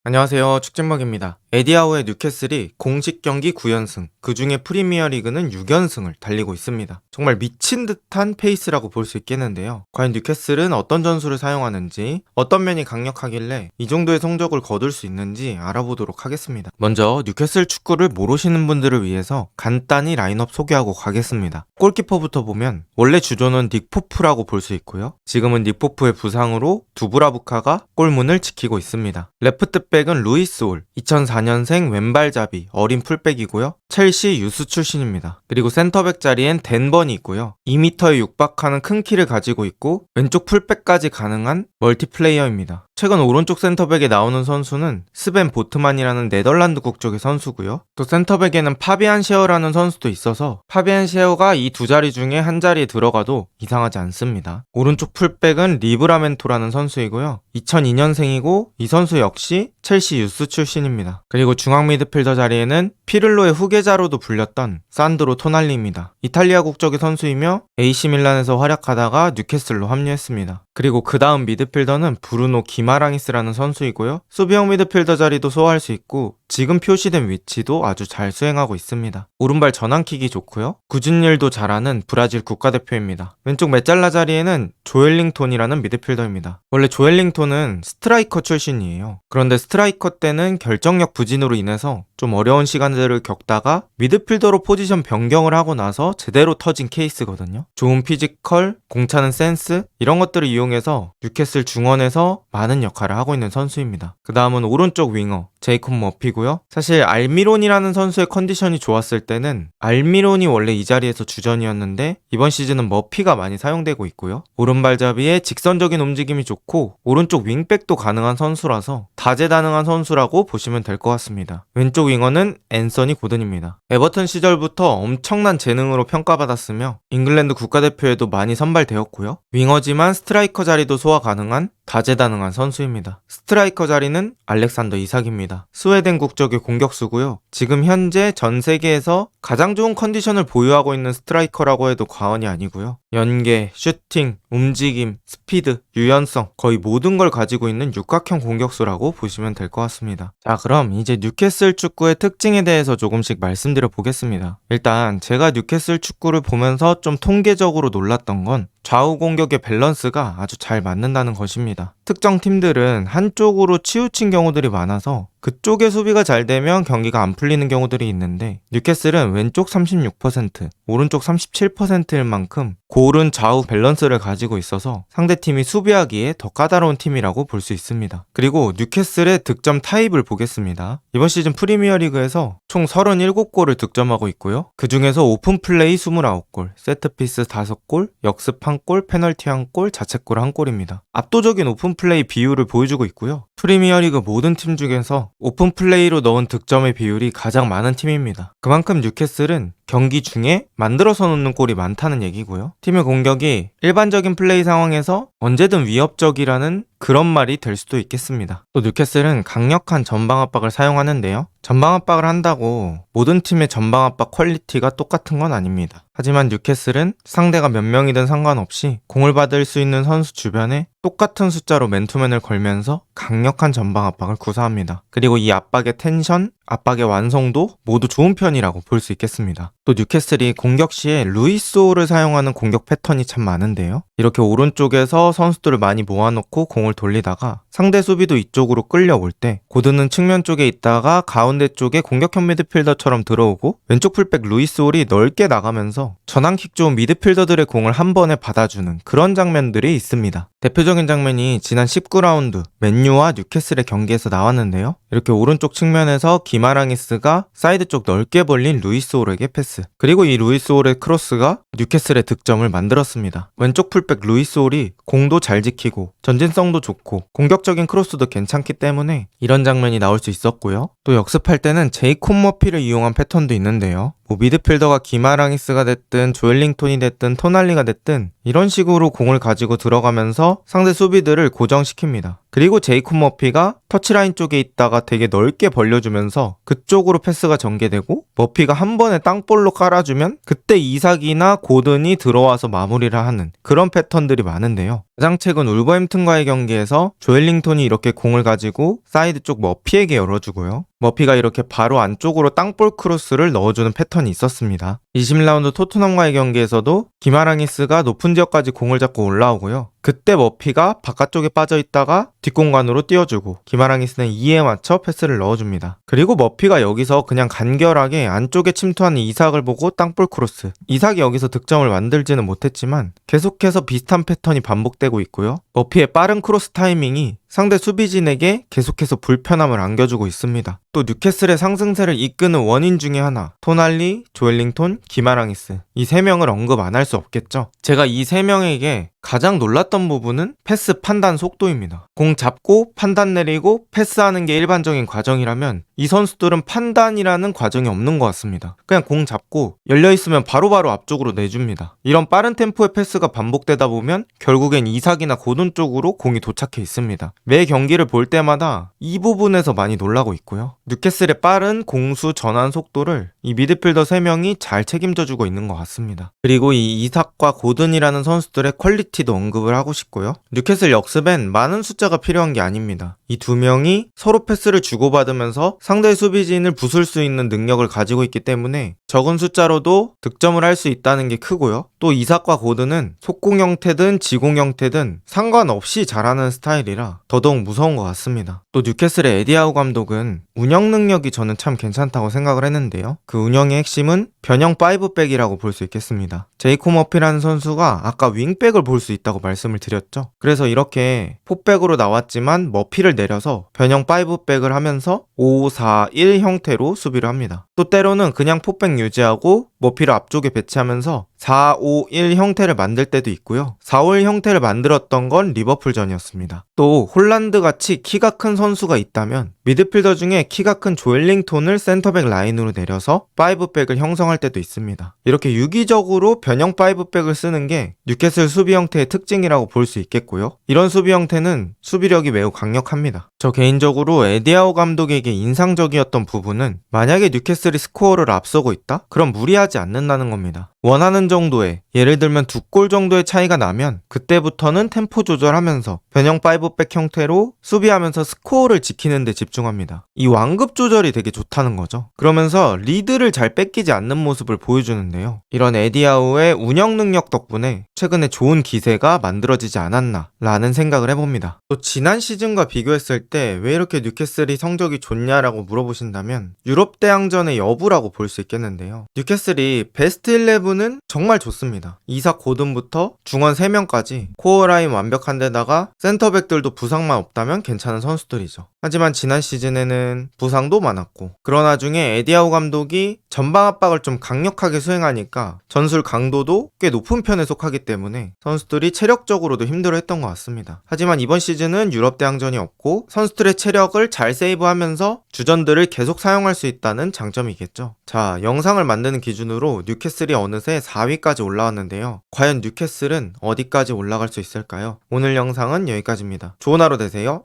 안녕하세요. 축진먹입니다. 에디아우의 뉴캐슬이 공식 경기 9연승, 그 중에 프리미어리그는 6연승을 달리고 있습니다. 정말 미친 듯한 페이스라고 볼 수 있겠는데요. 과연 뉴캐슬은 어떤 전술을 사용하는지, 어떤 면이 강력하길래 이 정도의 성적을 거둘 수 있는지 알아보도록 하겠습니다. 먼저 뉴캐슬 축구를 모르시는 분들을 위해서 간단히 라인업 소개하고 가겠습니다. 골키퍼부터 보면 원래 주조는 닉 포프라고 볼 수 있고요. 지금은 닉 포프의 부상으로 두브라부카가 골문을 지키고 있습니다. 레프트백은 루이스 올, 2004년생 왼발잡이 어린 풀백이고요. 첼시 유스 출신입니다. 그리고 센터백 자리엔 댄번이 있고요. 2m에 육박하는 큰 키를 가지고 있고 왼쪽 풀백까지 가능한 멀티플레이어입니다. 최근 오른쪽 센터백에 나오는 선수는 스벤 보트만이라는 네덜란드 국적의 선수고요. 또 센터백에는 파비안 셰어라는 선수도 있어서 파비안 셰어가 이 두 자리 중에 한 자리에 들어가도 이상하지 않습니다. 오른쪽 풀백은 리브라멘토라는 선수이고요. 2002년생이고 이 선수 역시 첼시 유스 출신입니다. 그리고 중앙 미드필더 자리에는 피를로의 후계자로도 불렸던 산드로 토날리입니다. 이탈리아 국적의 선수이며 AC 밀란에서 활약하다가 뉴캐슬로 합류했습니다. 그리고 그 다음 미드필더는 브루노 기마랑이스라는 선수이고요. 수비형 미드필더 자리도 소화할 수 있고 지금 표시된 위치도 아주 잘 수행하고 있습니다. 오른발 전환킥이 좋고요. 굳은 일도 잘하는 브라질 국가대표입니다. 왼쪽 메잘라 자리에는 조엘링톤이라는 미드필더입니다. 원래 조엘링톤은 스트라이커 출신이에요. 그런데 스트라이커 때는 결정력 부진으로 인해서 좀 어려운 시간들을 겪다가 미드필더로 포지션 변경을 하고 나서 제대로 터진 케이스거든요. 좋은 피지컬, 공차는 센스 이런 것들을 이용해서 뉴캐슬 중원에서 많은 역할을 하고 있는 선수입니다. 그 다음은 오른쪽 윙어 제이콥 머피고요. 사실 알미론이라는 선수의 컨디션이 좋았을 때는 알미론이 원래 이 자리에서 주전이었는데 이번 시즌은 머피가 많이 사용되고 있고요. 오른발잡이에 직선적인 움직임이 좋고 오른쪽 윙백도 가능한 선수라서 다재다능한 선수라고 보시면 될 것 같습니다. 왼쪽 윙어는 앤서니 고든입니다. 에버턴 시절부터 엄청난 재능으로 평가받았으며 잉글랜드 국가대표에도 많이 선발되었고요. 윙어지만 스트라이커 자리도 소화 가능한 다재다능한 선수입니다. 스트라이커 자리는 알렉산더 이삭입니다. 스웨덴 국적의 공격수고요. 지금 현재 전 세계에서 가장 좋은 컨디션을 보유하고 있는 스트라이커라고 해도 과언이 아니고요. 연계, 슈팅, 움직임, 스피드, 유연성 거의 모든 걸 가지고 있는 육각형 공격수라고 보시면 될 것 같습니다. 자, 그럼 이제 뉴캐슬 축구의 특징에 대해서 조금씩 말씀드려 보겠습니다. 일단 제가 뉴캐슬 축구를 보면서 좀 통계적으로 놀랐던 건 좌우 공격의 밸런스가 아주 잘 맞는다는 것입니다. 특정 팀들은 한쪽으로 치우친 경우들이 많아서 그쪽의 수비가 잘 되면 경기가 안 풀리는 경우들이 있는데 뉴캐슬은 왼쪽 36%, 오른쪽 37%일 만큼 고른 좌우 밸런스를 가지고 있어서 상대팀이 수비하기에 더 까다로운 팀이라고 볼 수 있습니다. 그리고 뉴캐슬의 득점 타입을 보겠습니다. 이번 시즌 프리미어리그에서 총 37골을 득점하고 있고요. 그 중에서 오픈플레이 29골, 세트피스 5골, 역습 1골, 페널티 1골, 자책골 1골입니다. 압도적인 오픈플레이 비율을 보여주고 있고요. 프리미어리그 모든 팀 중에서 오픈플레이로 넣은 득점의 비율이 가장 많은 팀입니다. 그만큼 뉴캐슬은 경기 중에 만들어서 넣는 골이 많다는 얘기고요. 팀의 공격이 일반적인 플레이 상황에서 언제든 위협적이라는 그런 말이 될 수도 있겠습니다. 또 뉴캐슬은 강력한 전방 압박을 사용하는데요. 전방 압박을 한다고 모든 팀의 전방 압박 퀄리티가 똑같은 건 아닙니다. 하지만 뉴캐슬은 상대가 몇 명이든 상관없이 공을 받을 수 있는 선수 주변에 똑같은 숫자로 맨투맨을 걸면서 강력한 전방 압박을 구사합니다. 그리고 이 압박의 텐션, 압박의 완성도 모두 좋은 편이라고 볼 수 있겠습니다. 또 뉴캐슬이 공격 시에 루이스오를 사용하는 공격 패턴이 참 많은데요. 이렇게 오른쪽에서 선수들을 많이 모아놓고 공을 돌리다가 상대 수비도 이쪽으로 끌려올 때 고드는 측면 쪽에 있다가 가운데 쪽에 공격형 미드필더처럼 들어오고 왼쪽 풀백 루이스올이 넓게 나가면서 전환킥 좋은 미드필더들의 공을 한 번에 받아주는 그런 장면들이 있습니다. 대표적인 장면이 지난 19라운드 맨유와 뉴캐슬의 경기에서 나왔는데요. 이렇게 오른쪽 측면에서 기마랑이스가 사이드 쪽 넓게 벌린 루이스올에게 패스, 그리고 이 루이스올의 크로스가 뉴캐슬의 득점을 만들었습니다. 왼쪽 풀백 루이스올이 공도 잘 지키고 전진성도 좋고 공격적인 크로스도 괜찮기 때문에 이런 장면이 나올 수 있었고요. 또 역습할 때는 제이콥 머피를 이용한 패턴도 있는데요. 미드필더가 기마랑이스가 됐든 조엘링톤이 됐든 토날리가 됐든 이런 식으로 공을 가지고 들어가면서 상대 수비들을 고정시킵니다. 그리고 제이콥 머피가 터치라인 쪽에 있다가 되게 넓게 벌려주면서 그쪽으로 패스가 전개되고 머피가 한 번에 땅볼로 깔아주면 그때 이삭이나 고든이 들어와서 마무리를 하는 그런 패턴들이 많은데요. 가장 최근 울버햄튼과의 경기에서 조엘링턴이 이렇게 공을 가지고 사이드 쪽 머피에게 열어주고요. 머피가 이렇게 바로 안쪽으로 땅볼 크로스를 넣어주는 패턴이 있었습니다. 20라운드 토트넘과의 경기에서도 기마랑이스가 높은 지역까지 공을 잡고 올라오고요. 그때 머피가 바깥쪽에 빠져있다가 뒷공간으로 띄워주고 기마랑이스는 이에 맞춰 패스를 넣어줍니다. 그리고 머피가 여기서 그냥 간결하게 안쪽에 침투하는 이삭을 보고 땅볼 크로스. 이삭이 여기서 득점을 만들지는 못했지만 계속해서 비슷한 패턴이 반복되고 있고요. 머피의 빠른 크로스 타이밍이 상대 수비진에게 계속해서 불편함을 안겨주고 있습니다. 또 뉴캐슬의 상승세를 이끄는 원인 중에 하나, 토날리, 조엘링턴, 기마랑이스. 이 세 명을 언급 안 할 수 없겠죠. 제가 이 세 명에게 가장 놀랐던 부분은 패스 판단 속도입니다. 공 잡고 판단 내리고 패스하는 게 일반적인 과정이라면 이 선수들은 판단이라는 과정이 없는 것 같습니다. 그냥 공 잡고 열려있으면 바로바로 앞쪽으로 내줍니다. 이런 빠른 템포의 패스가 반복되다 보면 결국엔 이삭이나 고든 쪽으로 공이 도착해 있습니다. 매 경기를 볼 때마다 이 부분에서 많이 놀라고 있고요. 뉴캐슬의 빠른 공수 전환 속도를 이 미드필더 3명이 잘 책임져주고 있는 것 같습니다. 그리고 이 이삭과 고든이라는 선수들의 퀄리티도 언급을 하고 싶고요. 뉴캐슬 역습엔 많은 숫자가 필요한 게 아닙니다. 이 두 명이 서로 패스를 주고받으면서 상대 수비진을 부술 수 있는 능력을 가지고 있기 때문에 적은 숫자로도 득점을 할 수 있다는 게 크고요. 또 이삭과 고든은 속공 형태든 지공 형태든 상관없이 잘하는 스타일이라 더더욱 무서운 것 같습니다. 또 뉴캐슬의 에디아우 감독은 운영 능력이 저는 참 괜찮다고 생각을 했는데요. 그 운영의 핵심은 변형 5백이라고 볼 수 있겠습니다. 제이콥 머피라는 선수가 아까 윙백을 볼 수 있다고 말씀을 드렸죠. 그래서 이렇게 포백으로 나왔지만 머피를 내려서 변형 5백을 하면서 5-4-1 형태로 수비를 합니다. 또 때로는 그냥 포백 유지하고 머피를 앞쪽에 배치하면서 4-5-1 형태를 만들 때도 있고요. 4-5-1 형태를 만들었던 건 리버풀전이었습니다. 또 홀란드같이 키가 큰 선수가 있다면 미드필더 중에 키가 큰 조엘링턴을 센터백 라인으로 내려서 5백을 형성할 때도 있습니다. 이렇게 유기적으로 변형 5백을 쓰는 게 뉴캐슬 수비 형태의 특징이라고 볼 수 있겠고요. 이런 수비 형태는 수비력이 매우 강력합니다. 저 개인적으로 에디아우 감독에게 인상적이었던 부분은 만약에 뉴캐슬이 스코어를 앞서고 있다? 그럼 무리하지 않는다는 겁니다. 원하는 정도의, 예를 들면 2골 정도의 차이가 나면 그때부터는 템포 조절하면서 변형 5백 형태로 수비하면서 스코어를 지키는 데 집중합니다. 이 완급 조절이 되게 좋다는 거죠. 그러면서 리드를 잘 뺏기지 않는 모습을 보여주는데요. 이런 에디아우의 운영 능력 덕분에 최근에 좋은 기세가 만들어지지 않았나 라는 생각을 해봅니다. 또 지난 시즌과 비교했을 때 왜 이렇게 뉴캐슬이 성적이 좋냐라고 물어보신다면 유럽 대항전의 여부라고 볼 수 있겠는데요. 뉴캐슬이 베스트 11은 정말 좋습니다. 이삭 고든부터 중원 3명까지 코어 라인 완벽한 데다가 센터백들도 부상만 없다면 괜찮은 선수들이죠. 하지만 지난 시즌에는 부상도 많았고 그런 와중에 에디아우 감독이 전방 압박을 좀 강력하게 수행하니까 전술 강도도 꽤 높은 편에 속하기 때문에 선수들이 체력적으로도 힘들어했던 것 같습니다. 하지만 이번 시즌은 유럽 대항전이 없고 선수들의 체력을 잘 세이브하면서 주전들을 계속 사용할 수 있다는 장점이겠죠. 자, 영상을 만드는 기준으로 뉴캐슬이 어느새 4위까지 올라왔는데요. 과연 뉴캐슬은 어디까지 올라갈 수 있을까요? 오늘 영상은 여기까지입니다. 좋은 하루 되세요.